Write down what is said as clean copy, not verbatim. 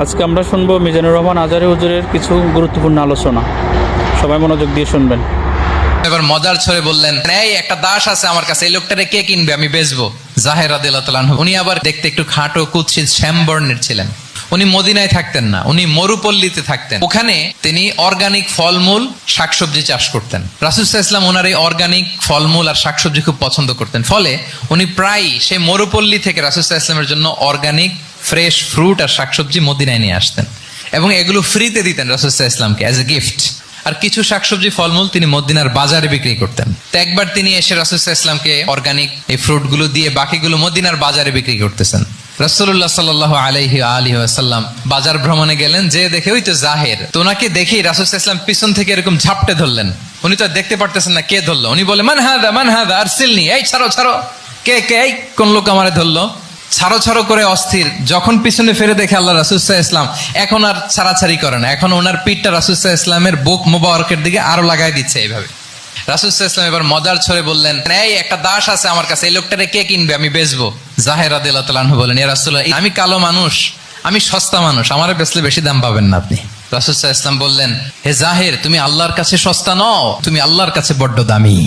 আজকে আমরা শুনবো মিজানুর রহমান আজহারী হুজুরের কিছু গুরুত্বপূর্ণ আলোচনা। সবাই মনোযোগ দিয়ে শুনবেন। এবার মজার ছড়ে বললেন, এই একটা দাস আছে আমার কাছে, এই লোকটারে কে কিনবে, আমি বেচবো। জাহের রাদিয়াল্লাহু তাআলা আনহু, উনি আবার দেখতে একটু খাটো কুৎসিত শ্যামবর্ণের ছিলেন। উনি মদিনায় থাকতেন না, উনি মরুপল্লীতে থাকতেন। ওখানে তিনি অর্গানিক ফলমূল শাকসবজি চাষ করতেন। রাসূল সাল্লাল্লাহু আলাইহি ওয়াসাল্লাম ওনার এই অর্গানিক ফলমূল আর শাকসবজি খুব পছন্দ করতেন। ফলে উনি প্রায় সেই মরুপল্লী থেকে রাসূল সাল্লাল্লাহু আলাইহি ওয়াসাল্লামের জন্য অর্গানিক ফ্রেশ ফ্রুট আর শাকসবজি মদিনায় নিয়ে আসতেন এবং এগুলো ফ্রিতে দিতেন রাসূল সাল্লাল্লাহু আলাইহি ওয়াসাল্লামকে অ্যাজ এ গিফট। আর কিছু শাকসবজি ফলমূল তিনি মদিনার বাজারে বিক্রি করতেন। তো একবার তিনি এসে রাসূল সাল্লাল্লাহু আলাইহি ওয়াসাল্লামকে অর্গানিক এই ফ্রুট গুলো দিয়ে বাকিগুলো মদিনার বাজারে বিক্রি করতেছেন। রাসূলুল্লাহ সাল্লাল্লাহু আলাইহি ওয়াসাল্লাম বাজার ভ্রমণে গেলেন, যে দেখে ওই তো জাহের। তো ওনাকে দেখেই রাসূল সাল্লাল্লাহু আলাইহি ওয়াসাল্লাম পিছন থেকে এরকম ঝাপটে ধরলেন। উনি তো দেখতে পারতেছেন না কে ধরলো। উনি বলে, মান হাদা আরসিলনি, এই ছাড়ো ছাড়ো, কে কে, এই কোন লোক আমারে ধরলো, ছাড়ো ছাড়ো করে অস্থির। যখন পিছনে ফিরে দেখে আল্লাহ রাসূল সাল্লাল্লাহু আলাইহি ওয়াসাল্লাম, এখন আর ছাড়াছাড়ি করে না, এখন ওনার পিঠটা রাসূল সাল্লাল্লাহু আলাইহি ওয়াসাল্লামের বুক মোবারকের দিকে আরো লাগাই দিচ্ছে এইভাবে। রাসূল সাল্লাল্লাহু আলাইহি ওয়াসাল্লাম এবার মজার ছড়ে বললেন, এই একটা দাস আছে আমার কাছে, এই লোকটারে কে কিনবে, আমি বেচবো। জাহের রাদিয়াল্লাহু তাআলা আনহু বলেন, ইয়া রাসূলুল্লাহ, আমি কালো মানুষ, আমি সস্তা মানুষ, আমারে বেচলে বেশি দাম পাবেন না আপনি। রাসূল সাল্লাল্লাহু আলাইহি ওয়াসাল্লাম বললেন, হে জাহের, তুমি আল্লাহর কাছে সস্তা নও, তুমি আল্লাহর কাছে বড্ড দামি।